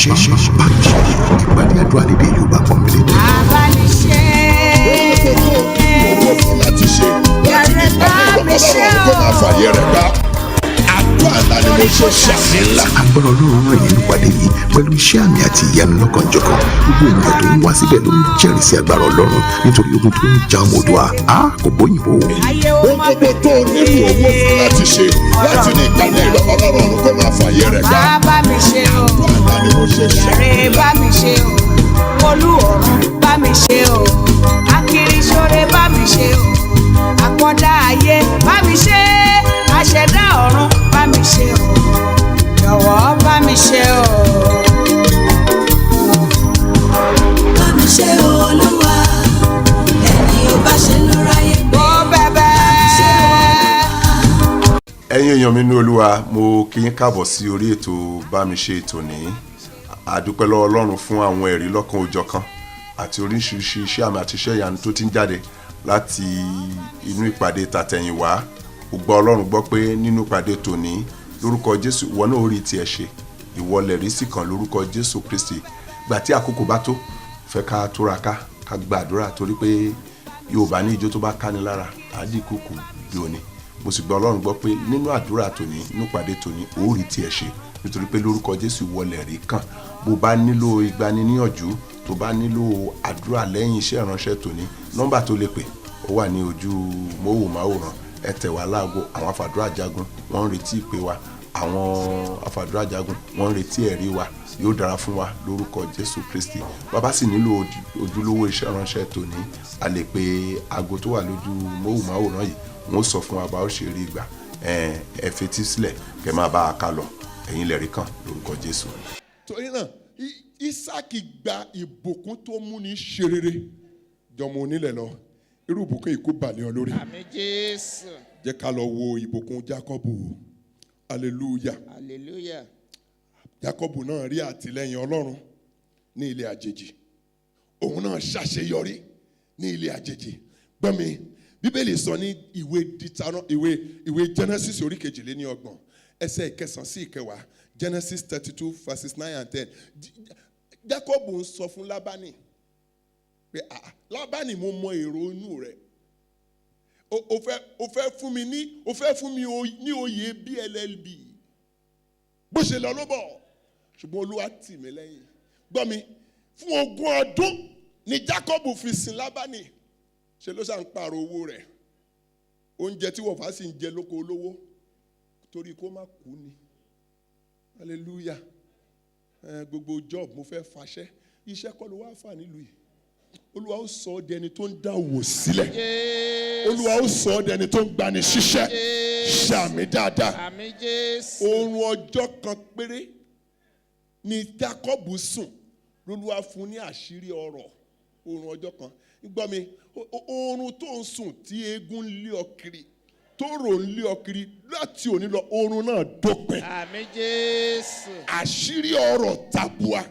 ṣe bá mi ṣe ìpàdé àdúrà lédè Yorùbá pọ́nbélé. Abániṣe. Owó fún láti ṣe láti ní ìpàdé ìrọ̀lọ́rùn kó máa fàyè rẹ̀ gbá. Àdúrà ńlá ni mo ṣe ṣàmì ńlá. Agbára Ọlọ́run ràn yín nípàdé yìí pẹ̀lú iṣẹ́ àmì àti ìyanu lọ́kànjọ̀kan. Gbogbo ènìyàn tó ń wá síbẹ̀ ló ń jẹ́rìí sí agbára Ọlọ́run nítorí ogun tó ń ja ọmọ Oòduà kò bóyìnbó. Ohun gbogbo tó o nílò owó fún láti ṣe láti ní ìpàdé ìrọ̀lọ́rùn kó máa fàyè rẹ̀ gbá. Bá mi ṣe o. Àdúrà ńlá ni mo ṣe ṣàmì Yàrá ńlá. bá mi ṣe o. Olú ọ̀run bá mi ṣe o. Akiriṣore bá mi ṣe o. Àkọ́dá ayé bá mi ṣe. Aṣẹ̀dá ọ̀run bá mi ṣe o. Jọ̀wọ́ bá mi ṣe o. Bá mi ṣe Olúwa, ẹni ó bá ṣe ló ráyè gbé. Ó bẹ̀bẹ̀. Ẹ̀yin èèyàn mi ní Olúwa, mo kí yín káàbọ̀ sí orí ètò bá mi ṣe ètò ní. Àdúpẹ́ lọ́wọ́ Ọlọ́run fún àwọn ẹ̀rí lọ́kan òjọ̀kan àti oríṣiríṣi iṣẹ́ àmì àti iṣẹ́ ìyanu tó ti ń jáde láti inú ìpàdé tàtẹ̀yìnwá. Ó gbọ́ Ọlọ́run gbọ́ pé nínú ìpàdé tòní lórúkọ Jésù ìwọ náà ó rí tiẹ̀ ṣe. Ìwọ lẹ̀rí sí kan lórúkọ Jésù Kristi. Gbà tí àkókò bá tó fẹ́ ká túraká ká gbàdúrà torí pé Yorùbá ní ijó tó bá káni lára àdínkùkù bí òní. Mo sì gbọ́ Ọlọ́run gbọ́ pé nínú àdúrà tòní nínú ìpàdé tòní ó rí tiẹ̀ ṣe nítorí pé lórúkọ Jésù ìwọ lẹ̀rí kan. Bó bá nílò ìgbaniníyànjú tó bá nílò àdúrà lẹ́yìn iṣẹ́ ìránṣẹ́ tòní nọ́mbà tó lè pè ó wà ní ojú móhùnmáwòrán. Ẹ tẹ̀ wá láago. Àwọn afàdúrà jagun wọ́n ń retí ìpè wa. Àwọn afàdúrà jagun wọ́n ń retí ẹ̀rí wa. Yóò dára fún wa lórúkọ Jésù Kristi. Bàbá sì nílò ojúlówó iṣẹ́ ìránṣẹ́ tòní a lè pe aago tó wà lójú móhùnmáwòrán yìí. Wọ́n sọ fún wa bá ó ṣe rí ìgbà. Ẹ fetí sílẹ̀ kẹ́ máa bá a ká lọ. Ẹ̀yin lẹ̀rí kan lórúkọ Jésù. Torí náà Ísáàkì gba ìbùkún tó múni ṣe rere jọmọ onílẹ̀ lọ. Irú ìbùkún yìí kó balẹ̀ ọ lórí. Àmín Jésù. Jẹ́ ká lọ wo ìbùkún Jákọ́bù. Hallelujah. Hallelujah. Jákọ́bù náà rí àtìlẹ́yìn Ọlọ́run ní ilẹ̀ àjèjì. Òun náà ṣàṣeyọrí ní ilẹ̀ àjèjì. Gbọ́ mi, Bíbélì sọ ní ìwé Genesis orí 22 ẹsẹ̀ 9 sí 10. Genesis 32 verses 9 and 10. Jákọ́bù ń sọ fún Lábánì pé Lábánì mo mọ èrò inú rẹ̀. O fẹ́ fún mi ní oyè BLLB. Bó ṣe lọ ló bọ̀. Ṣùgbọ́n Olúwa tì mí lẹ́yìn. Gbọ́ mi, fún 20 ọdún ni Jákọ́bù fi sin Lábánì. Ṣe ló ṣà ń pààrọ̀ owó rẹ̀. Oúnjẹ tí wọ̀fà sì ń jẹ lóko olówó torí kó má kú ni. Hallelujah. Gbogbo job mo fẹ́ fàṣẹ. Iṣẹ́ kọ́ ló wá fà nílùú yìí. Olúwa ó sọ ọ́ di ẹni tó ń dá òwò sílẹ̀. Olúwa ó sọ ọ́ di ẹni tó ń gbani ṣiṣẹ́. Ṣàmì dáadáa. Àmín Jésù. Oorun ọjọ́ kan péré ni Jákọ́bù sùn. Olúwa fún ní àṣírí ọrọ̀. Oorun ọjọ́ kan. Gbọ́ mi, oorun tó ń sùn tí eégún ń lé ọ kiri tó rò ń lé ọ kiri láti òní lọ oorun náà dópin. Àmín Jésù. Àṣírí ọrọ̀ tabua,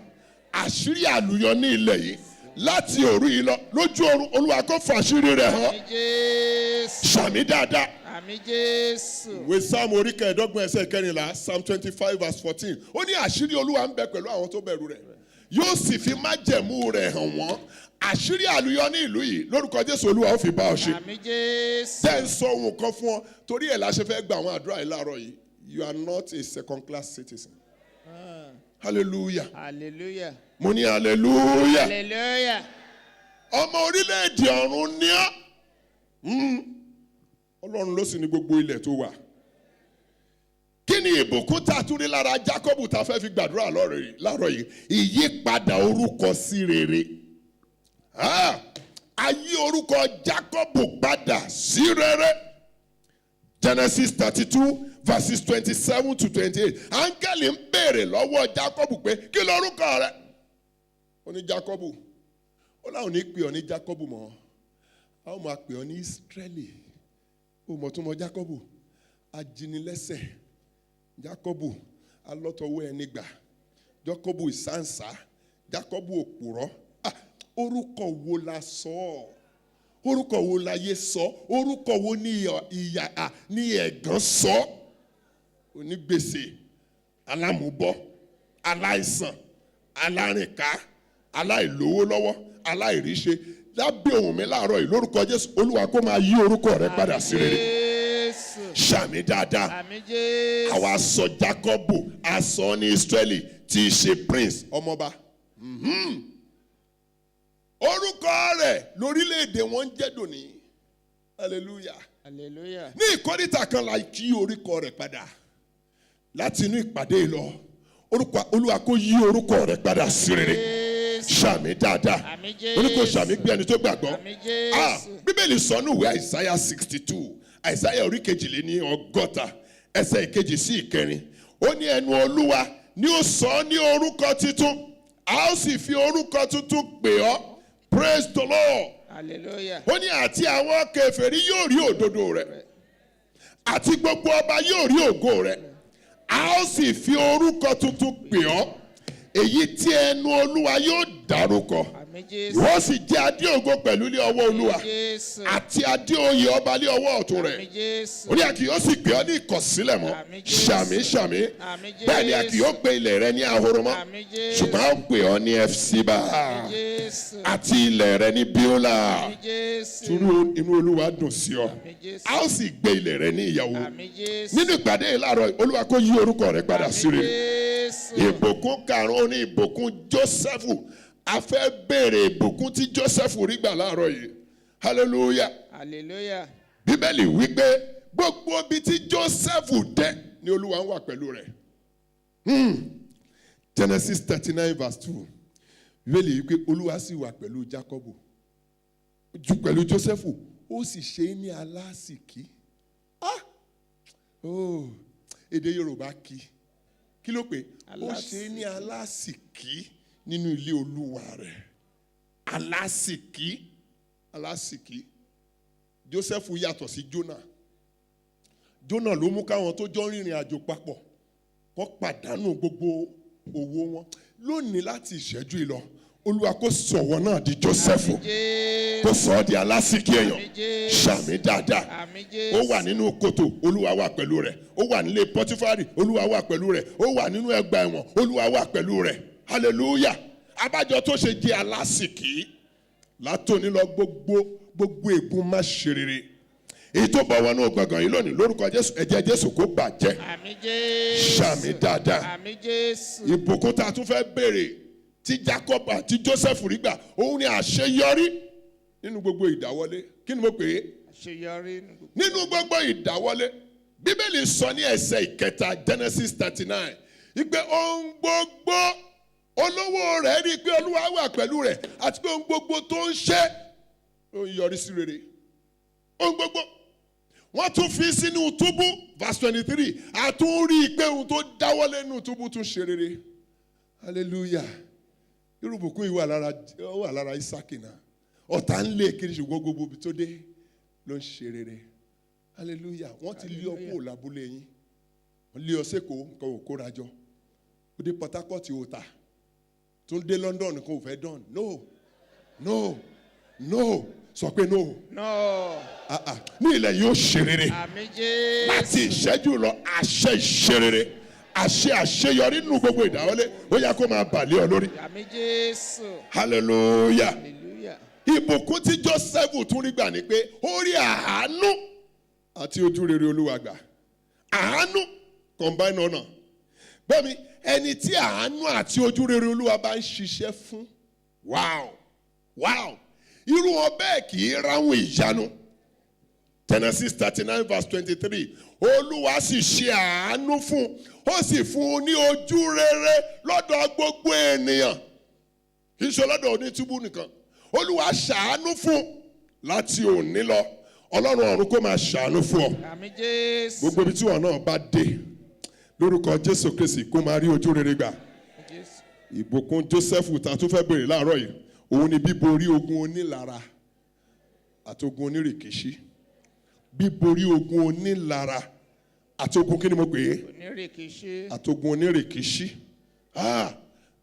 àṣírí àlùyọ ní ilẹ̀ yìí láti òru yìí lọ lójú oorun Olúwa kó fàṣírí rẹ̀ hàn. Àmín Jésù. Ṣàmì dáadáa. Àmín Jésù. Ìwé Sáàmù orí 15 ẹsẹ̀ 14 Psalm 25 verse 14. Ó ní àṣírí Olúwa ń bẹ pẹ̀lú àwọn tó bẹ̀rù rẹ̀. Yóò sì fi májẹ̀mú rẹ̀ hàn wọ́n. Àṣírí àlùyọ ní ìlú yìí lórúkọ Jésù Olúwa ó fi bá ọ ṣe. Àmín Jésù. Jẹ́ ń sọ ohun kan fún ọ torí ẹ̀ la ṣe fẹ́ gba àwọn àdúrà yìí láàárọ̀ yìí. You are not a second class citizen. Hallelujah. Hallelujah. Mo ní hallelujah. Hallelujah. Ọmọ orílẹ̀-èdè ọ̀run ni ọ́. Ọlọ́run ló sì ní gbogbo ilẹ̀ tó wà. Kí ni ìbùkún tá a tún rí lára Jákọ́bù tá a fẹ́ fi gbàdúrà láàárọ̀ yìí? Ìyípadà orúkọ sí rere. Ayé orúkọ Jákọ́bù padà sí rere. Genesis 32 verses 27 to 28. Áńgẹ́lì ń béèrè lọ́wọ́ Jákọ́bù pé kí lorúkọ rẹ̀? Ó ní Jákọ́bù. Ó láwọn ní pè ọ́ ní Jákọ́bù mọ́. A ó máa pè ọ́ ní Ísírẹ́lì. Ó mọ̀ tó mọ Jákọ́bù. Ajínilẹ́sẹ̀. Jákọ́bù alọ́tọ̀wọ́ ẹni gbà. Jákọ́bù ìsáǹsá. Jákọ́bù òpùrọ́. Orúkọ wo la sọ ọ́? Orúkọ wo láyé sọ? Orúkọ wo ní ẹ̀gàn sọ? Onígbèsè, alámùbọ́, aláìsàn, alárìnká aláìlówó lọ́wọ́ aláìríṣe lábẹ́ ohùn mi láàárọ̀ yìí lórúkọ Jésù Olúwa kó máa yí orúkọ rẹ padà sí rere Jésù. ṣàmì dáadáa Àmín Jésù. àwa sọ Jákọ́bù asọ ní Ísírẹ́lì tí í ṣe prince ọmọba orúkọ rẹ̀ lórílẹ̀‐èdè wọn ń jẹ́ dòní hallelujah Hallelujah. ní ìkọ́ríta kan la yí orúkọ rẹ̀ padà láti inú ìpàdé yìí lọ Olúwa kó yí orúkọ rẹ̀ padà sí rere ṣàmì dáadáa Àmín Jésù. oníkó ṣàmì gbé ẹni tó gbàgbọ́ Àmín Jésù. bíbélì sọ ní ìwé àìsáyà 62 àìsáyà orí kejìléní ọgọ́ta ẹsẹ̀ ìkejì sí ìkẹrin ó ní ẹnu Olúwa ni ó sọ ọ́ ní orúkọ titun a ó sì fi orúkọ tuntun pè ọ́ praise the Lord Hallelujah. ó ní àti àwọn kèfèrí yóò rí òdodo rẹ̀ àti gbogbo ọba yóò rí ògo rẹ̀ a ó sì fi orúkọ tuntun pè ọ́ èyí tí ẹnu Olúwa yóò dárúkọ Àmín Jésù. ìwọ sì jẹ́ adé ògo pẹ̀lú ní ọwọ́ Olúwa Jésù. àti adé oyè ọba ní ọwọ́ ọ̀tún rẹ̀ Àmín Jésù. orí àkì yóò sì gbé ọ ní ìkọ̀sílẹ̀ mọ́ Àmín Jésù. ṣàmì ṣàmì Àmín bẹ́ẹ̀ ni àkì yóò gbé ilẹ̀ rẹ ní ahoro mọ́ Àmín Jésù. ṣùgbọ́n a ó pè ọ ní Ẹfṣíbà Àmín Jésù. àti ilẹ̀ rẹ ní Bíólà Àmín Jésù. túnú inú Olúwa dùn sí ọ Àmín Jésù. a ó sì gbé ilẹ̀ rẹ ní ìyàwó Àmín Jésù. nínú ìpàdé yìí láàárọ̀ Olúwa kó yí orúkọ rẹ padà sí rere Jésù. ìbùkún karùn-ún ní ìbùkún Jósẹ́fù a fẹ́ béèrè ìbùkún tí Jósẹ́fù rí gbà láàárọ̀ yìí hallelujah Hallelujah. bíbélì wípé gbogbo ibi tí Jósẹ́fù dé ni Olúwa ń wà pẹ̀lú rẹ̀ Genesis 39 verse 2 bíbélì wípé Olúwa sì wà pẹ̀lú Jákọ́bù pẹ̀lú Jósẹ́fù ó sì ṣe é ní alásìkí èdè Yorùbá kí ló pé ó ṣe é ní alásìkí nínú ilé Olúwa rẹ̀ alásìkí Jósẹ́fù yàtọ̀ sí Jónà ló mú káwọn tó jọ rìnrìn àjò papọ̀ kó pàdánù gbogbo owó wọn lónìí láti ìṣẹ́jú ìlọ Olúwa kó sọ̀wọ́ náà di Jósẹ́fù kó sọ ọ́ di alásìkí èèyàn ṣàmì dáadáa ó wà nínú kòtò Olúwa wà pẹ̀lú rẹ̀ ó wà nílé Pọ́tífárì Olúwa wà pẹ̀lú rẹ̀ ó wà nínú ẹgbà ẹ̀wọ̀n Olúwa wà pẹ̀lú rẹ̀ hallelujah abájọ tó ṣe jẹ́ alásìkí látòní lọ gbogbo ègún má ṣe rere èyí tó bọ̀ wọnú gbọ̀ngàn yìí lónìí lórúkọ Jésù ẹ̀jẹ̀ Jésù kó bàjẹ́ Àmín Jésù. ṣàmì dáadáa Àmín Jésù. ìbùkún tá a tún fẹ́ béèrè tí Jacob àti Joseph rí gbà òun ni àṣeyọrí nínú gbogbo ìdáwọ́lé kí ni mo pè é Àṣeyọrí. nínú gbogbo ìdáwọ́lé bíbélì sọ ní ẹsẹ̀ ìkẹta Genesis 39 ìpè ohun gbogbo olówó rẹ̀ rí i pé Olúwa wà pẹ̀lú rẹ̀ àti pé ohun gbogbo tó ń ṣe ó ń yọrí sí rere ohun gbogbo wọ́n tún fi sínú túbú verse 23 a tún rí i pé ohun tó dáwọ́lé nínú túbú tún ṣe rere hallelujah irúbùkún yìí wà lára Ísákì náà ọ̀tá ń lé kiri ṣùgbọ́n gbogbo ibi tó dé ló ń ṣe rere hallelujah wọ́n ti lé ọ kúrò lábúlé yín wọ́n lé ọ sẹ́kọ̀ọ́ nǹkan ò kóra jọ ó dé Port Harcourt ò tà tún dé London nǹkan ò fẹ́ dán no sọ pé no ní ilẹ̀ yóò ṣe rere Àmín Jésù. láti ìṣẹ́jú lọ àṣẹ ìṣerere àṣẹ àṣeyọrí nínú gbogbo ìdáwọ́lé ó yá kó máa bàlẹ́ ọ lórí Àmín Jésù. hallelujah Hallelujah. ìbùkún tí Joseph tún rí gbà ní pé ó rí àánú àti ojú rere Olúwa gbà àánú combine honor bẹ́ẹ̀ni ẹni tí àánú àti ojú rere Olúwa bá ń ṣiṣẹ́ fún wow irú wọn bẹ́ẹ̀ kì í ráhùn ìyanu Genesis 39 verse 23 Olúwa sì ṣe àánú fún ó sì fún un ní ojú rere lọ́dọ̀ gbogbo ènìyàn kì í ṣe lọ́dọ̀ onítúbú nìkan Olúwa ṣàánú fún láti òní lọ Ọlọ́run ọ̀run kó máa ṣàánú fún ọ Àmín Jésù. gbogbo ibi tí wọn náà bá dé lórúkọ Jésù Kristi kó máa rí ojú rere gbà Jésù. ìbùkún Joseph ta tún fẹ́ bèrè láàárọ̀ yìí òun ni bíborí ogun onílara àti ogun onírèkèṣí bíborí ogun onílara àti ogun kí ni mo pè é Onírèkèṣí. àti ogun onírèkèṣí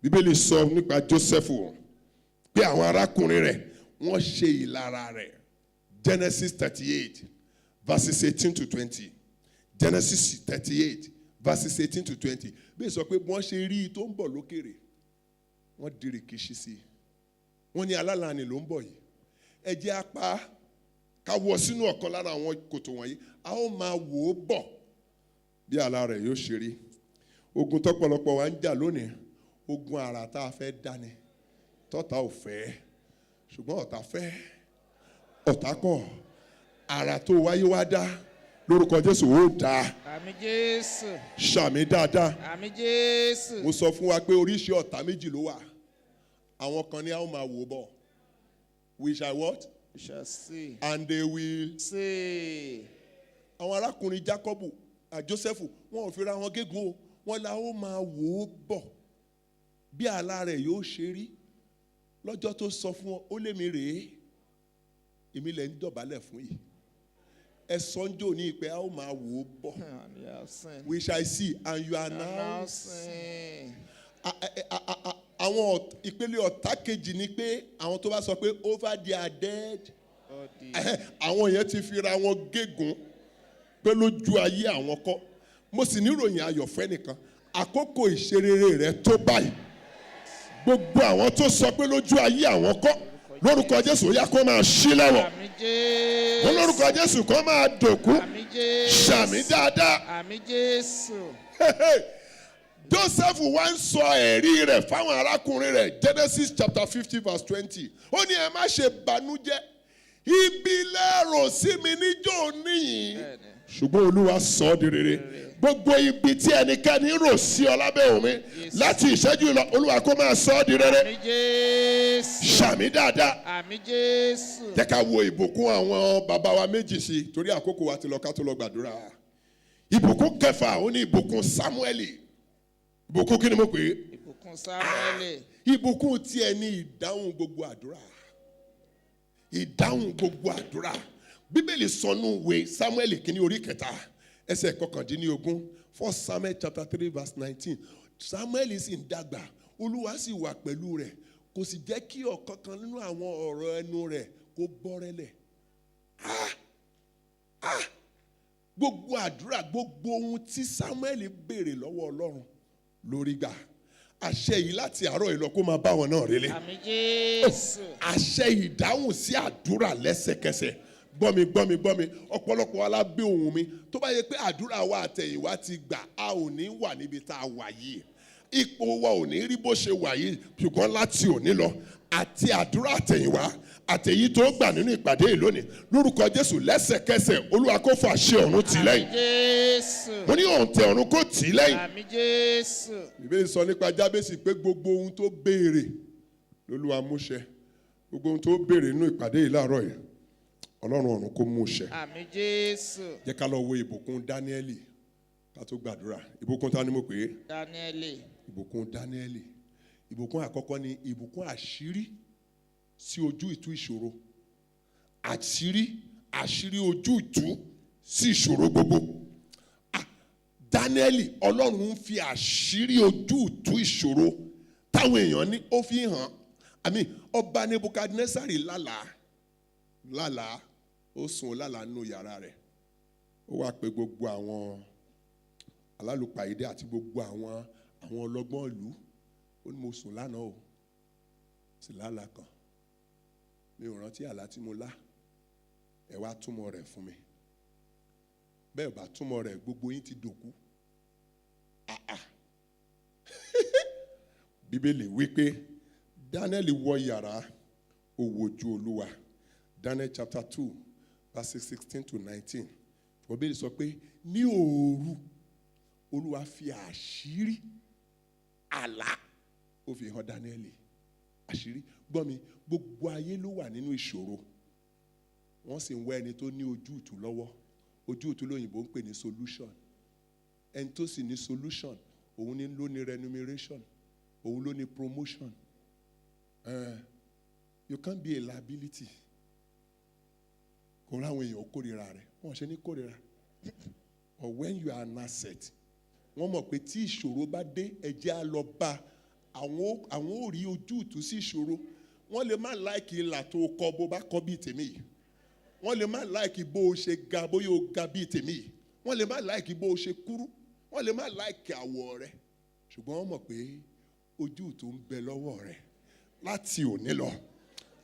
bíbélì sọ nípa Joseph pé àwọn arákùnrin rẹ̀ wọ́n ṣe ìlara rẹ̀ Genesis 38 verses 18 to 20 Genesis 38 verses 18 to 20 bí sọ pé wọ́n ṣe rí i tó ń bọ̀ lókèrè wọ́n di rìkíṣí sí i. Wọ́n ní alálàáni ló ń bọ̀ yìí. Ẹ jẹ́ apá ká wọ sínú ọ̀kan lára àwọn kòtò wọ̀nyí. A ó máa wò ó bọ̀ bí àlá rẹ̀ yóò ṣe rí. Ogun tọ́pọ̀lọpọ̀ wa ń jà lónìí, ogun àrà tá a fẹ́ dání tọ́ta ò fẹ́, ṣùgbọ́n ọ̀tá fẹ́, ọ̀tá kọ̀, àrà tó wáyé wá dá lórúkọ Jésù ó dá. Àmín Jésù. Ṣàmì dáadáa. Àmín Jésù. Mo sọ fún wa pé oríṣi ọ̀tá méjì ló wà. Àwọn kan ní a ó máa wò bọ̀. We shall what? We shall see. And they will. See. Àwọn arákùnrin Jákọ́bù Jósẹ́fù wọn ò fi ra wọn gégùn o. Wọ́n la ó máa wò ó bọ̀ bí àlá rẹ̀ yóò ṣe rí. Lọ́jọ́ tó sọ fún ọ, ó lé mi rèé. Èmi lẹ̀ ń dọ̀bálẹ̀ fún yìí. Ẹ sọ́njò ní ìpè a ó máa wò ó bọ̀. And you have seen. We shall see and you are And now. now seen. Àwọn ìpele ọ̀tá kejì ni pé àwọn tó bá sọ pé over their dead. Oh, dear. Àwọn yẹn ti fi ra wọn gégùn pé lójú ayé àwọn kọ́. Mo sì níròyìn ayọ̀ fẹ́ nìkan. Àkókò ìṣerere rẹ̀ tó báyìí. Gbogbo àwọn tó sọ pé lójú ayé àwọn kọ́ lórúkọ Jésù ó yá kó máa ṣí lẹ́wọ̀n. Àmín Jésù. Wọ́n lórúkọ Jésù kó máa dòkú. Àmín Jésù. Ṣàmì dáadáa. Àmín Jésù. Joseph wá ń sọ ẹ̀rí rẹ̀ fáwọn arákùnrin rẹ̀ Genesis chapter 50 verse 20. Ó ní ẹ má ṣe bànújẹ́. Ibi lẹ́rò sí mi níjọ́ níyìn. Ṣùgbọ́n Olúwa sọ ọ́ di rere. Gbogbo ibi tí ẹnikẹ́ni rò sí ọ lábẹ́ omi láti ìṣẹ́jú lọ Olúwa kó máa sọ ọ́ di rere. Àmín Jésù. Ṣàmì dáadáa. Àmín Jésù. Jẹ́ ká wo ìbùkún àwọn bàbá wa méjì sí torí àkókò wa ti lọ ká tó lọ gbàdúrà. Ìbùkún kẹfà ó ní ìbùkún Sámúẹ́lì. Ìbùkún kí ni mo pè é? Ìbùkún Sámúẹ́lì. Ìbùkún tiẹ̀ ní ìdáhùn gbogbo àdúrà. Ìdáhùn gbogbo àdúrà. Bíbélì sọnù ìwé Sámúẹ́lì kìíní orí kẹta ẹsẹ̀ kọkàndínlógún 1 Samuel chapter 3 verse 19. Sámúẹ́lì sì ń dàgbà, Olúwa sì wà pẹ̀lú rẹ̀, kò sì jẹ́ kí ọ̀kankan nínú àwọn ọ̀rọ̀ ẹnu rẹ̀ kó bọ́rẹ́lẹ̀. Gbogbo àdúrà, gbogbo ohun tí Sámúẹ́lì béèrè lọ́wọ́ Ọlọ́run lórí gbà. Àṣẹ yìí láti àárọ̀ yìí lọ kó máa bá wọn náà rélé. Àmín Jésù. Àṣẹ ìdáhùn sí àdúrà lẹ́sẹ̀kẹsẹ̀. Gbọ́mi ọ̀pọ̀lọpọ̀ alábẹ́ ohùn mi tó bá yẹ pé àdúrà wa àtẹ̀yìnwá ti gbà a ò ní wà níbi tá a wà yìí. Ipò wa ò ní rí bó ṣe wà yìí ṣùgbọ́n láti òní lọ àti àdúrà àtẹ̀yìnwá àtẹ̀yí tó gbà nínú ìpàdé yìí lónìí lórúkọ Jésù lẹ́sẹ̀kẹsẹ̀ Olúwa kó fà ṣe ọ̀run tì lẹ́yìn. Àmín Jésù. Mo ní òǹtẹ̀ ọ̀run kó tì í lẹ́yìn. Àmín Jésù. Bíbélì sọ nípa Jábésì pé gbogbo ohun tó béèrè l'Olúwa mú ṣẹ. Gbogbo ohun tó béèrè nínú ìpàdé yìí láàárọ̀ yìí Ọlọ́run ọ̀run kó mú ṣẹ. Àmín Jésù. Jẹ́ ká lọ wo ìbùkún Dáníẹ́lì ká tó gbàdúrà. Ìbùkún ta ni mo pè é? Dáníẹ́lì. Ìbùkún Dáníẹ́lì. Ìbùkún àkọ́kọ́ ni ìbùkún àṣírí sí ojú ìtú ìṣòro. Àṣírí ojú ìtú sí ìṣòro gbogbo. Dáníẹ́lì Ọlọ́run ń fi àṣírí ojú ìtú ìṣòro táwọn èèyàn ní ó fi hàn. Ọba Nebukadnesari lálàá ó sùn lálàá nínú yàrá rẹ̀. Ó wá pè gbogbo àwọn alálùpàídé àti gbogbo àwọn ọlọ́gbọ́n ìlú. Ó ní mo sùn lánàá o sì lálàá kan. Mi ò rántí àlá tí mo lá. Ẹ wá túmọ̀ rẹ̀ fún mi. Bẹ́ẹ̀ bá túmọ̀ rẹ̀ gbogbo yín ti dòkú. Bíbélì wípé Dáníẹ́lì wọ yàrá ó wojú Olúwa. Daniel chapter 2 verses 16 to 19. Bíbélì sọ pé ní òru Olúwa fi àṣírí àlá ó fi hàn Dáníẹ́lì. Àṣírí gbọ́ mi gbogbo ayé ló wà nínú ìṣòro. Wọ́n sì ń wá ẹni tó ní ojú ìtú lọ́wọ́. Ojú ìtú lóyìnbó ń pè ní solution. Ẹni tó sì ní solution òun ni ló ní remuneration. Òun ló ní promotion. You can't be a liability. Kò ráwọn èèyàn kórìíra rẹ̀. Wọ́n ṣe ní kórìíra. Or when you are an asset. Wọ́n mọ̀ pé tí ìṣòro bá dé ẹ̀jẹ̀ á lọ bá àwọn ò rí ojú ìtú sí ìṣòro. Wọ́n lè má láìkì ìlà tó kọ bó bá kọ bíi tèmi yìí. Wọ́n lè má láìkì bó o ṣe ga bóyá o ga bíi tèmi yìí. Wọ́n lè má láìkì bó o ṣe kúrú. Wọ́n lè má láìkì àwọ̀ rẹ̀. Ṣùgbọ́n wọ́n mọ̀ pé ojú tó ń bẹ lọ́wọ́ rẹ̀ láti òní lọ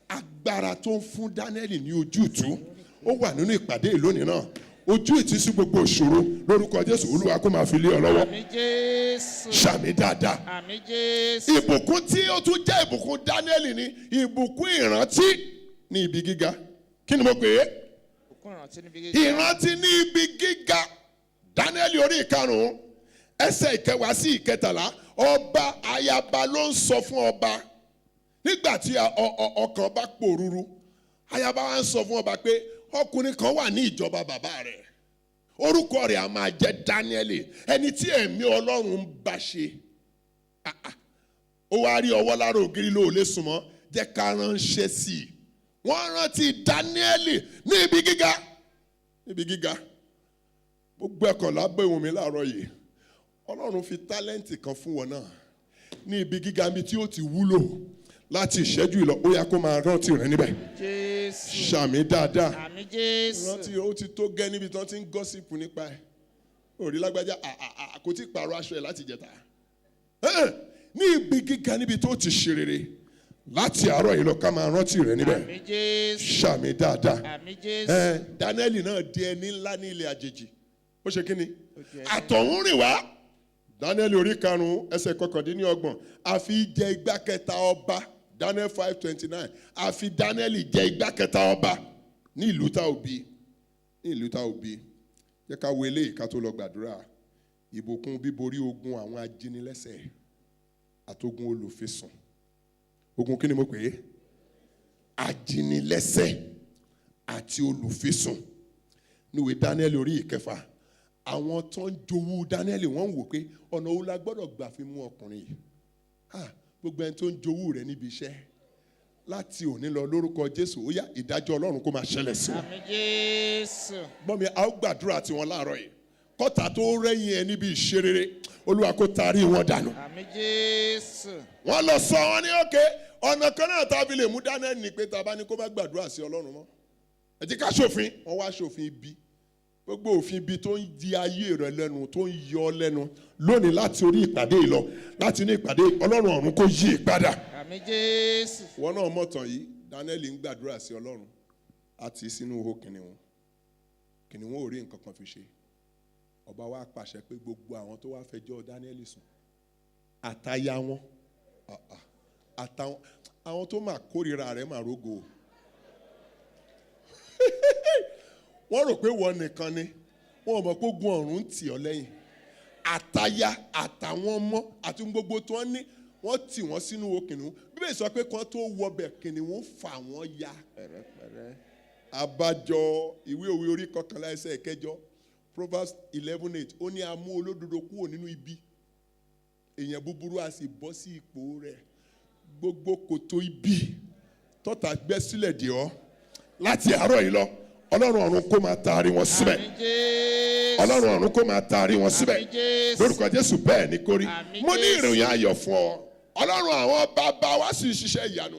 agbára tó ń fún Daniel ní ojútùú ó wà nínú ìpàdé ìlónìí náà ojú ìtìsí gbogbo ìṣòro lórúkọ Jésù Olúwa kó máa fi lé ọ lọ́wọ́ Àmín Jésù. ṣàmì dáadáa. Àmín Jésù. Ìbùkún tí ó tún jẹ́ ìbùkún Daniel ni ìbùkún ìrántí ní ibi gíga kí ni mo pè é Òkun ìrántí níbi gíga. ìrántí ní ibi gíga Daniel orí ìkarùn-ún ẹsẹ̀ ìkẹwàá sí ìkẹtàlá ọba ayaba ló ń sọ fún ọba nígbà tí ọkàn bá pòrúurú ayaba wa ń sọ fún ọba pé ọkùnrin kan wà ní ìjọba bàbá rẹ̀ orúkọ rẹ̀ a máa jẹ́ Daniel ẹni tí ẹ̀mí Ọlọ́run ń bá ṣe ó wá rí ọwọ́ lára ògiri ló lè súnmọ́ jẹ́ ká ránṣẹ́ sí i wọ́n rántí Daniel ní ibi gíga gbogbo ẹ̀kọ́ lábẹ́ ìwọ̀n mi láàárọ̀ yìí Ọlọ́run fi tálẹ́ǹtì kan fún wọn náà ní ibi gíga mi tí ó ti wúlò láti ìṣẹ́jú ìlọ ó yá kó máa rántí rẹ níbẹ̀ Jésù. ṣàmì dáadáa Àmín Jésù. rántí ó ti tó gẹ́ níbi tí wọ́n ti ń gọ́sìpù nípa ẹ̀ òrí lágbájá kò tí ì pààrọ̀ aṣọ ẹ̀ láti jẹta ní ibi gíga níbi tó ti ṣe rere láti àárọ̀ yìí lọ ká máa rántí rẹ níbẹ̀ Àmín Jésù. ṣàmì dáadáa Àmín Jésù. Daniel náà di ẹni ńlá ní ilẹ̀ àjèjì ó ṣe kí ni àtọ̀hún rìn wá Daniel orí karùn-ún ẹsẹ̀ kọkàndínlọ́gbọ̀n àfi jẹ igbá kẹta ọba Daniel 5:29 àfi Daniel jẹ igbá kẹta ọba ní ìlú tá ò bí jẹ́ ká wo eléyìí ká tó lọ gbàdúrà ìbùkún bíborí ogun àwọn ajínilẹ́sẹ̀ àtogun olùfisùn ogun kí ni mo pè é ajínilẹ́sẹ̀ àti olùfisùn níwèé Daniel orí ìkẹfà àwọn tó ń jowú Daniel wọ́n ń wò pé ọ̀nà wo la gbọ́dọ̀ gbà fi mú ọkùnrin yìí gbogbo ẹni tó ń jowú rẹ̀ níbi iṣẹ́ láti òní lọ lórúkọ Jésù ó yá ìdájọ́ Ọlọ́run kó máa ṣẹlẹ̀ sí wọn. Àmín Jésù. gbọ́n mi a ó gbàdúrà tiwọn láàárọ̀ yìí kọ́tà tó rẹ́yìn ẹ níbi ìṣerere Olúwa kó taari wọn dànù. Àmín Jésù. wọ́n lọ sọ wọn ní òkè ọ̀nà kan náà tá a fi lè mú Daniel ní pé tá a bá ní kó má gbàdúrà sí Ọlọ́run mọ́ ẹ jẹ́ ká ṣòfin wọ́n wá ṣòfin ibi gbogbo òfin ibi tó ń di ayé rẹ lẹ́nu tó ń yọ lẹ́nu lónìí láti orí ìpàdé yìí lọ láti ní ìpàdé Ọlọ́run ọ̀run kó yí ìpadà. Àmín Jésù. wọn náà mọ̀tàn yìí Daniel ń gbàdúrà sí Ọlọ́run àti sínú ihò kìnìún ò rí nǹkan kan fi ṣe ọba wa pàṣẹ pé gbogbo àwọn tó wá fẹjọ́ Daniel sùn àtàyà wọn àtàwọn àwọn tó máa kórìíra rẹ̀ máa rógo wọ́n rò pé wọ́n nìkan ni wọ́n mọ̀ pé ogun ọ̀run ń tì ọ́ lẹ́yìn àtàyà àtàwọn ọmọ àti gbogbo tó ń ní wọ́n tì wọ́n sínú ihò kìnìún Bíbélì sọ pé kan tó wọbẹ̀ kìnìún fà wọ́n ya pẹ̀rẹ̀pẹ̀rẹ̀ àbájọ ìwé òwe orí 11 ẹsẹ̀ 8 Proverbs 11:8 ó ní a mú olódodo kúrò nínú ibi èèyàn búburú a sì bọ́ sí ipò rẹ̀ gbogbo kòtò ibi tọ́ta gbẹ́ sílẹ̀ dè ọ́ láti àárọ̀ yìí lọ Ọlọ́run ọ̀run kó máa taari wọn síbẹ̀ Àmín Jésù. Ọlọ́run ọ̀run kó máa taari wọn síbẹ̀ Àmín Jésù. lórúkọ Jésù bẹ́ẹ̀ ni kórí Àmín mo ní Jésù. ìròyìn ayọ̀ fún ọ Ọlọ́run àwọn bàbá wa sì ń ṣiṣẹ́ ìyanu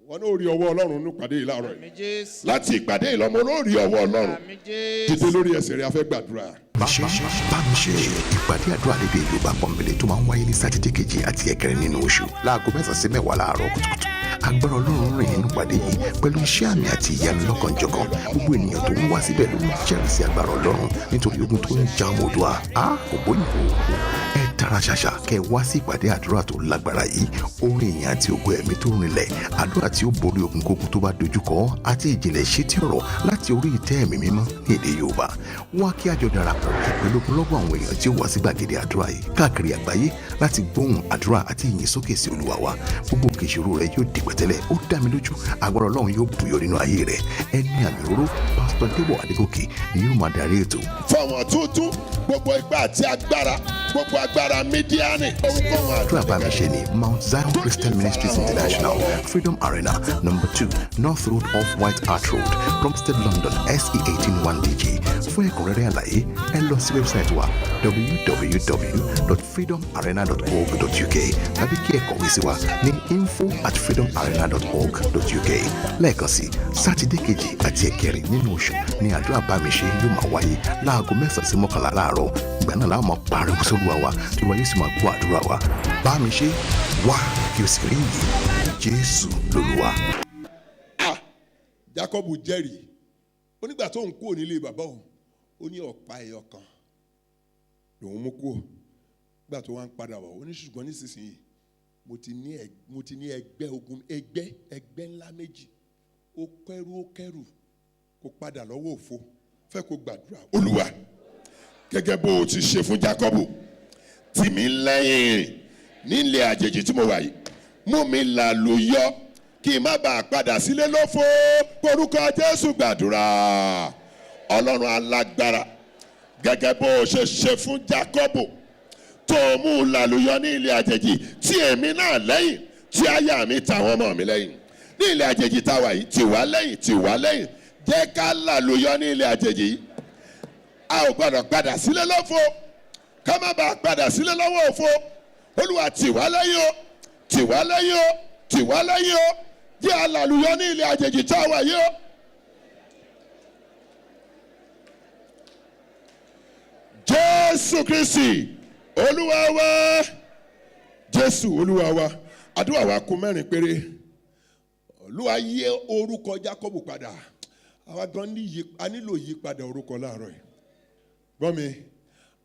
wọn náà rí ọwọ́ Ọlọ́run ní ìpàdé yìí láàárọ̀ yìí Àmín Jésù. láti ìpàdé yìí lọ mo náà rí ọwọ́ Ọlọ́run Àmín Jésù. dìde lórí ẹsẹ̀ rẹ̀ a fẹ́ gbàdúrà. Bámiṣe ìpàdé àdúrà lédè Yorùbá pọ́nbélé tó máa ń wáyé ní sátidé kejì àti ẹ̀kẹrin nínú oṣù láago 9 sí 10 láàárọ̀ kùtùkùtù agbára Ọlọ́run rìn nínú ìpàdé yìí pẹ̀lú iṣẹ́ àmì àti ìyanu lọ́kànjọ̀kan gbogbo ènìyàn tó ń wá síbẹ̀ ló ń jẹ́rìí sí agbára Ọlọ́run nítorí ogun tó ń ja ọmọ Oòduà kò bóyìnbó ẹ tara ṣàṣà kẹ́ wá sí ìpàdé àdúrà tó lágbára yìí orin ìyìn àti ògo ẹ̀mí tó rinlẹ̀ àdúrà tí ó borí ogun kógun tó bá dojúkọ àti ìjìnlẹ̀ ìṣítí ọ̀rọ̀ láti orí ìtẹ́ ẹ̀mí mímọ́ ní èdè Yorùbá wá kí àjọ darapọ̀ pẹ̀lú ogunlọ́gọ̀ àwọn èèyàn tí ó wá sí gbàgede àdúrà yìí káàkiri àgbáyé láti gbóhùn àdúrà àti ìyìn sókè sí Olúwa wa gbogbo òkè ìṣòro rẹ yóò di pẹ̀tẹ́lẹ̀ ó dá mi lójú agbára Ọlọ́run yóò bùyọ nínú ayé rẹ ẹni àmì òróró Pásítọ̀ Débọ̀ Adégòkè ni yóò máa darí ètò. fọwọ́n tuntun gbogbo ipá àti agbára mídíánì ohunkóhun àdúrà Bámiṣe ní Mount Zion Christian Ministries International Freedom Arena number 2 North Road off White Hart Road Plumstead London SE 181DG fún ẹ̀kúnrẹ́rẹ́ àlàyé ẹ lọ sí wẹ́bsáìtì wa www.freedomarena.org.uk tàbí kí ẹ kọ̀wé sí wa ní info@freedomarena.org.uk lẹ́ẹ̀kan sí sátidé kejì àti ẹ̀kẹrin nínú oṣù ní àdúrà Bámiṣe yóò máa wáyé láago 9 sí 11 láàárọ̀ ìgbà náà láwọn máa pariwo sólúwa wa tí wọ́n yóò sì máa gbọ́ fún àdúrà wa. Bá mi ṣe wá kí o sì rí ìyè. Jésù lolúwa. Jacob jẹ́rìí onígbà tó ń kúrò nílé bàbá òun ó ní ọ̀pá ẹyọ kan lòun mú kúrò nígbà tó wá ń padà wọ̀ ó ní ṣùgbọ́n nísinsìnyí mo ti ní ẹgbẹ́ ogun ẹgbẹ́ ńlá méjì ó kẹ́rù kó padà lọ́wọ́ òfo fẹ́ kó gbàdúrà Olúwa gẹ́gẹ́ bó o ti ṣe fún Jacob tì mí lẹ́yìn nílé àjèjì tí mo wà yìí mú mi làlùyọ kí n má bàa padà sílé lófo orúkọ Jésù gbàdúrà Ọlọ́run alágbára gẹ́gẹ́ bó o ṣe ṣe fún Jacob tó mú làlùyọ ní ilé àjèjì tí èmi náà lẹ́yìn tí aya mi tàwọn ọmọ mi lẹ́yìn ní ilé àjèjì táwa yìí tì wá lẹ́yìn jẹ́ ká làlùyọ ní ilé àjèjì yìí a ò gbọ́dọ̀ padà sílé lófo ká má bàa padà sílé lọ́wọ́ òfo Olúwa tì wá lẹ́yìn o tì wá lẹ́yìn o jẹ́ alàlùyọ ní ilé àjèjì táwa yìí o. Jésù Kristi Olúwa wa Jésù Olúwa wa àdúrà wa kù mẹ́rin péré. Olúwa yí orúkọ Jákọ́bù padà àwa gan a nílò yípadà orúkọ láàárọ̀ yìí. Gbọ́ mi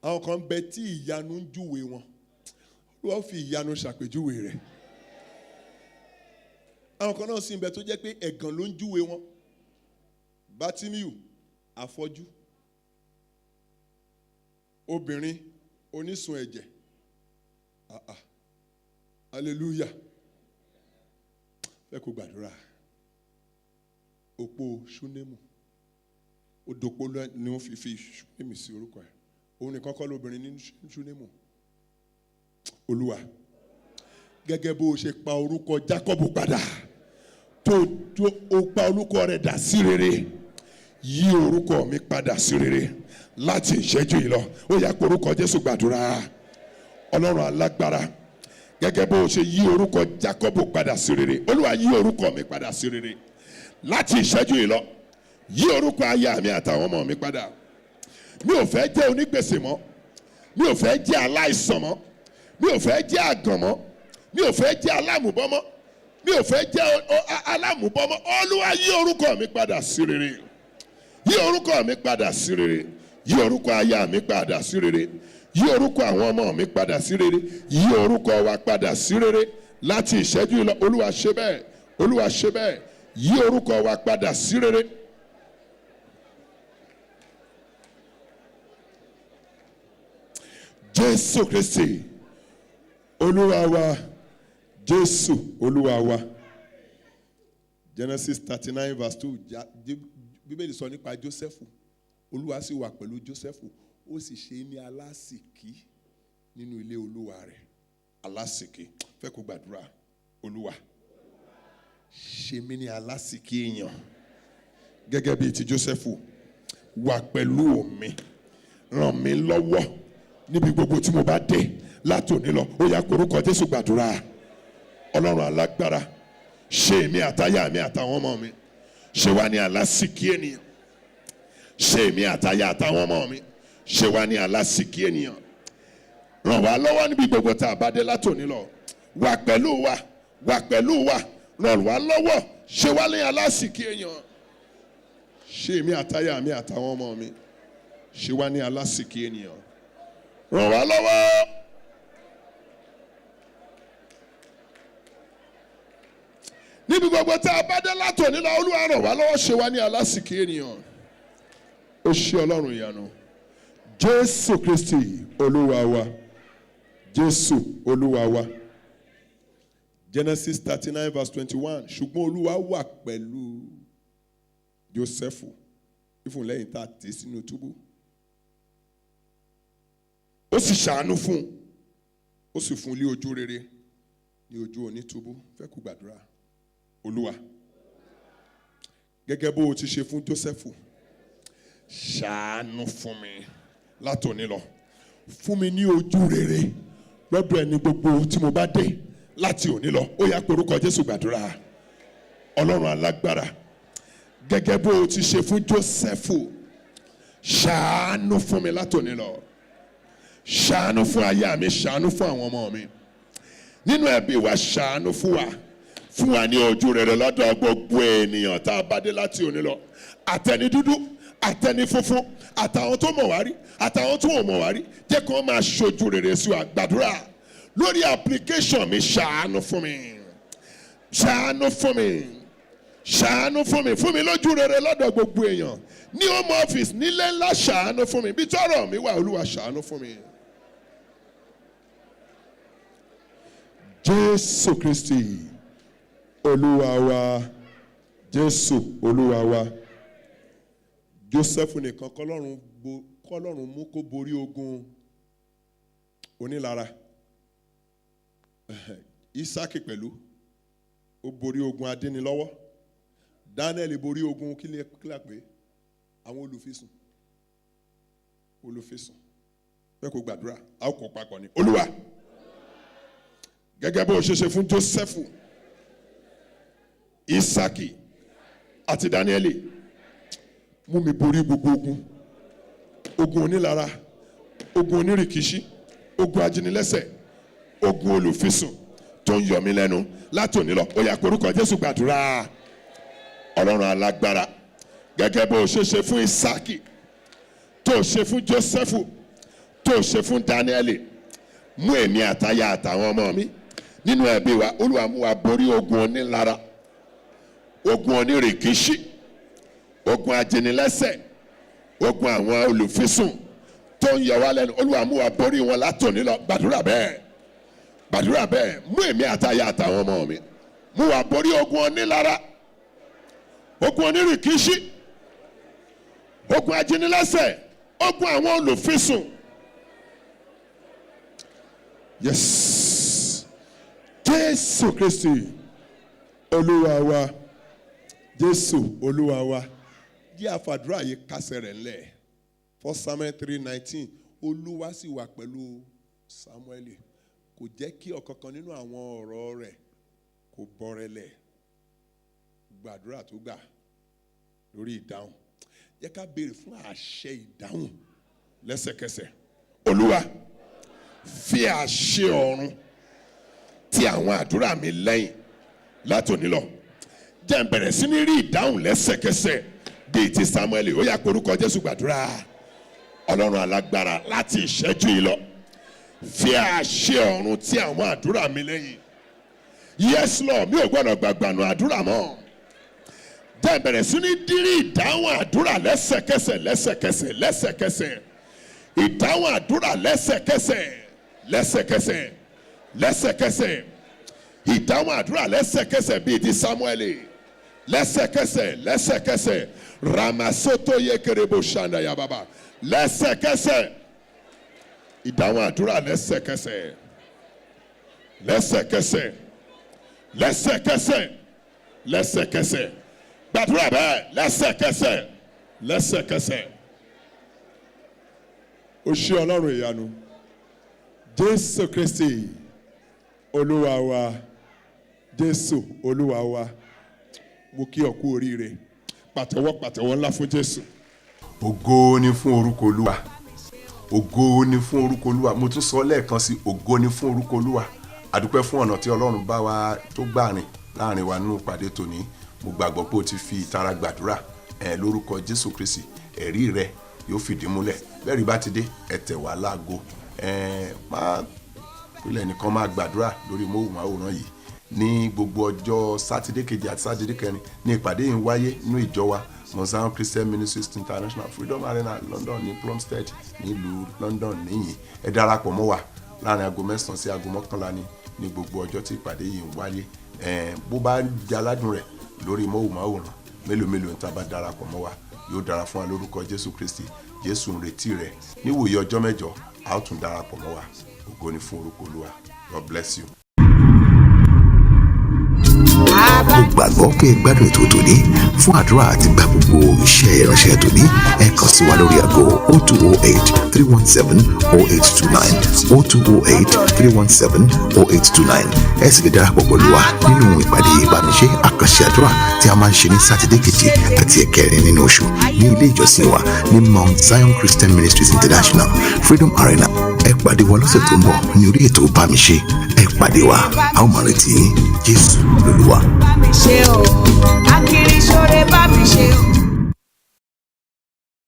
àwọn kan bẹ tí ìyanu ń júwe wọn Olúwa fi ìyanu ṣàpèjúwe rẹ̀. Àwọn kan náà sì ń bẹ tó jẹ́ pé ẹ̀gàn ló ń júwe wọn. Bátímíù afọ́jú, obìnrin onísun ẹ̀jẹ̀, hallelujah, fẹ́ kó gbàdúrà. Òpó Ṣúnémù, odòpó ni wọ́n fi Ṣúnémù sí orúkọ ẹ̀. Òun nìkan kọ́ lóbìnrin ní Ṣúnémù. Olúwa gẹ́gẹ́ bó o ṣe pa orúkọ Jákọ́bù padà tó o pa orúkọ rẹ̀ dà sí rere, yí orúkọ mi padà sí rere láti ìṣẹ́jú yìí lọ. Ó yá pé orúkọ Jésù gbàdúrà. Ọlọ́run alágbára gẹ́gẹ́ bó o ṣe yí orúkọ Jákọ́bù padà sí rere, Olúwa yí orúkọ mi padà sí rere láti ìṣẹ́jú yìí lọ. Yí orúkọ aya mi àtàwọn ọmọ mi padà. Mi ò fẹ́ jẹ́ onígbèsè mọ́, mi ò fẹ́ jẹ́ aláìsàn mọ́, mi ò fẹ́ jẹ́ àgàn mọ́, mi ò fẹ́ jẹ́ alámùbọ́mọ́, mi ò fẹ́ jẹ́ alámùbọ́mọ́. Olúwa yí orúkọ mi padà sí rere, yí orúkọ mi padà sí rere, yí orúkọ aya mi padà sí rere, yí orúkọ àwọn ọmọ mi padà sí rere, yí orúkọ wa padà sí rere láti ìṣẹ́jú yìí lọ. Olúwa ṣe bẹ́ẹ̀, Olúwa ṣe bẹ́ẹ̀, yí orúkọ wa padà sí rere. Jésù Kristi Olúwa wa, Jésù Olúwa wa. Genesis 39 verse 2 Bíbélì sọ nípa Jósẹ́fù. Olúwa sì wà pẹ̀lú Jósẹ́fù, ó sì ṣe ní alásìkí nínú ilé olúwa rẹ̀. Alásìkí, fẹ́ kó gbàdúrà. Olúwa ṣe mí ní alásìkí èèyàn gẹ́gẹ́ bíi ti Jósẹ́fù. Wà pẹ̀lú mi, ràn mí lọ́wọ́ níbi gbogbo tí mo bá dé látòní lọ. Ó yá orúkọ Jésù gbàdúrà. Ọlọ́run alágbára ṣe èmi àtaya mi àtàwọn ọmọ mi, ṣe wá ní alásìkí ènìyàn. Ṣe èmi àtaya àtàwọn ọmọ mi, ṣe wá ní alásìkí ènìyàn. Ràn wá lọ́wọ́ níbi gbogbo tá a bá dé látòní lọ. Wà pẹ̀lú wa, wà pẹ̀lú wa, ràn wá lọ́wọ́, ṣe wá ní alásìkí ènìyàn. Ṣe èmi àtaya mi àtàwọn ọmọ mi, ṣe wá ní alásìkí ènìyàn. Ràn wá lọ́wọ́. Níbi gbogbo tá a bá dé látòní lọ, Olúwa ràn wá lọ́wọ́, ṣe wá ní alásìkí ènìyàn. Ó ṣe Ọlọ́run ìyanu. Jésù Kristi Olúwa wa, Jésù Olúwa wa. Genesis 39 verse 21. Ṣùgbọ́n Olúwa wà pẹ̀lú Jósẹ́fù ìfún lẹ́yìn tá a tì sínú túbú. Ó sì ṣàánú fún, ó sì fún lé ojú rere ní ojú onítúbú. Fẹ́ kú gbàdúrà. Olúwa gẹ́gẹ́ bó o ti ṣe fún Jósẹ́fù, ṣàánú fún mi látòní lọ. Fún mi ní ojú rere lọ́dọ̀ ẹni gbogbo tí mo bá dé láti òní lọ. Ó yá pé orúkọ Jésù gbàdúrà. Ọlọ́run alágbára gẹ́gẹ́ bó o ti ṣe fún Jósẹ́fù, ṣàánú fún mi látòní lọ. ṣàánú fún aya mi, ṣàánú fún àwọn ọmọ mi. Nínú ẹbí wa ṣàánú fún wa ní ojú rere lọ́dọ̀ gbogbo ènìyàn tá a bá dé láti òní lọ. Àtẹni dúdú, àtẹni funfun, àtàwọn tó mọ̀ wá rí, àtàwọn tó ò mọ̀ wá rí, jẹ́ kí wọ́n máa ṣojú rere sí wa. Gbàdúrà lórí application mi, ṣàánú fún mi, ṣàánú fún mi, ṣàánú fún mi lójú rere lọ́dọ̀ gbogbo èèyàn. Ní home office, nílé ńlá, ṣàánú fún mi. Bí tọ́rọ̀ mi wà, Olúwa ṣàánú fún mi. Jésù Kristi Olúwa wa, Jésù Olúwa wa. Joseph nìkan kọ́lọ́run mú kó borí ogun onílara. Isaki pẹ̀lú ó borí ogun adínilọ́wọ́. Daniel borí ogun kílà pé àwọn olùfisùn. Bẹ́ẹ̀ kó gbàdúrà, a ó kó papọ̀ ní. Olúwa, gẹ́gẹ́ bó ṣe ṣe fún Joseph, Isaki àti Daniel, mú mi borí gbogbo ogun onílara, ogun onírìkíṣí, ogun ajínilẹ́sẹ̀, ogun olùfisùn tó ń yọ mí lẹ́nu látòní lọ. Ó yá korúkọ Jésù gbàdúrà. Ọlọ́run alágbára, gẹ́gẹ́ bó ṣe ṣe fún Isaki, tó ṣe fún Joseph, tó ṣe fún Daniel, mú èmi àtaya àtàwọn ọmọ mi nínú ẹbí wa. Olúwa, mú wa borí ogun onílara, ogun onírìkíṣí, ogun ajínilẹ́sẹ̀, ogun àwọn olùfisùn tó ń yọ wá lẹ́nu. Olúwa, mú wa borí wọn látòní lọ. Gbàdúrà bẹ́ẹ̀, mú èmi àtaya àtàwọn ọmọ mi, mú wa borí ogun onílara, ogun onírìkíṣí, ogun ajínilẹ́sẹ̀, ogun àwọn olùfisùn. Yes. Jésù Kristi Olúwa wa, Jésù Olúwa wa. Jẹ́ àfàdúrà yìí kásẹ̀ rẹ̀ ńlẹ̀. 1 Samuel 3:19. Olúwa sì wà pẹ̀lú Sámúẹ́lì, kò jẹ́ kí ọ̀kankan nínú àwọn ọ̀rọ̀ rẹ̀ kó bọ́rẹ́lẹ̀. Gbàdúrà tó gbà lórí ìdáhùn. Jẹ́ ká béèrè fún àṣẹ ìdáhùn lẹ́sẹ̀kẹsẹ̀. Olúwa, fi àṣẹ ọ̀run ti àwọn àdúrà mi lẹ́yìn látòní lọ. Jẹ́ n bẹ̀rẹ̀ sí ní rí ìdáhùn lẹ́sẹ̀kẹsẹ̀ bíi ti Sámúẹ́lì. Ó yá korúkọ Jésù gbàdúrà. Ọlọ́run alágbára, láti ìṣẹ́jú yìí lọ, fi àṣẹ ọ̀run ti àwọn àdúrà mi lẹ́yìn. Yes Lord, mi ò gbọ́dọ̀ gbàgbànú àdúrà mọ́. Jẹ́ n bẹ̀rẹ̀ sí ní dírí ìdáhùn àdúrà lẹ́sẹ̀kẹsẹ̀. Ìdáhùn àdúrà lẹ́sẹ̀kẹsẹ̀. Ìdáhùn àdúrà lẹ́sẹ̀kẹsẹ̀ bíi ti Sámúẹ́lì. Lẹ́sẹ̀kẹsẹ̀. Ramasoto yekerebo shanda ya baba. Lẹ́sẹ̀kẹsẹ̀. Ìdáhùn àdúrà lẹ́sẹ̀kẹsẹ̀. Gbàdúrà bẹ́ẹ̀ lẹ́sẹ̀kẹsẹ̀. Ó ṣé Ọlọ́run ìyanu. Jésù Kristi Olúwa wa, Jésù Olúwa wa. Mo kí ọ kú oríire. Pàtẹ́wọ́ ńlá fún Jésù. Ògo ni fún orúkọ Olúwa. Ògo ni fún orúkọ Olúwa. Mo tún sọ lẹ́ẹ̀kan sí, ògo ni fún orúkọ Olúwa. Adúpẹ́ fún ọ̀nà tí Ọlọ́run bá wa tó gbà rìn láàrin wa nínú ìpàdé tòní. Mo gbàgbọ́ pé o ti fi ìtara gbàdúrà lórúkọ Jésù Kristi. Ẹ̀rí rẹ yóò fìdí múlẹ̀. Bẹ́ẹ̀rí bá ti dé, ẹ tẹ̀ wá láago. Máa pílẹ̀ nìkan máa gbàdúrà lórí móhùnmáwòrán yìí ní gbogbo ọjọ́ sátidé kejì àti sátidé kẹrin ní ìpàdé yìí ń wáyé nínú ìjọ wa Mount Christian Ministries International Freedom Arena London ní Plumstead nílùú London níyìn. Ẹ darapọ̀ mọ́ wa láàrin aago 9 sí aago 11 ní gbogbo ọjọ́ tí ìpàdé yìí ń wáyé. Bó bá jẹ́ aládùn rẹ̀ lórí móhùnmáwòrán mélòó ní tá a bá darapọ̀ mọ́ wa, yóò dára fún wa lórúkọ Jésù Kristi. Jésù ń retí rẹ̀ níwòye ọjọ́ mẹ́jọ, a ó tún darapọ̀ mọ́ wa. Ògo ni fún orúkọ Olúwa. God bless you. Mo gbàgbọ́ pé ẹ gbádùn ètò tòní. Fún àdúrà àti gba gbogbo iṣẹ́ ìránṣẹ́ tòní, ẹ kàn sí wa lórí aago 0208-317-0829 0208-317-0829. Ẹ sì lè darapọ̀ pẹ̀lú wa nínú ìpàdé ìbánisẹ́ àkànṣe àdúrà tí a máa ń ṣe ní sátidé kejì àti ẹ̀kẹrin nínú oṣù ní ilé ìjọsìn wa ní Mount Zion Christian Ministries International Freedom Arena. Ẹ pàdé wa lọ́sẹ̀ tó ń bọ̀ ní orí ètò bá mi ṣe. Ẹ pàdé wa, a ó máa retí yín. Jésù lolúwa. bá mi ṣe o.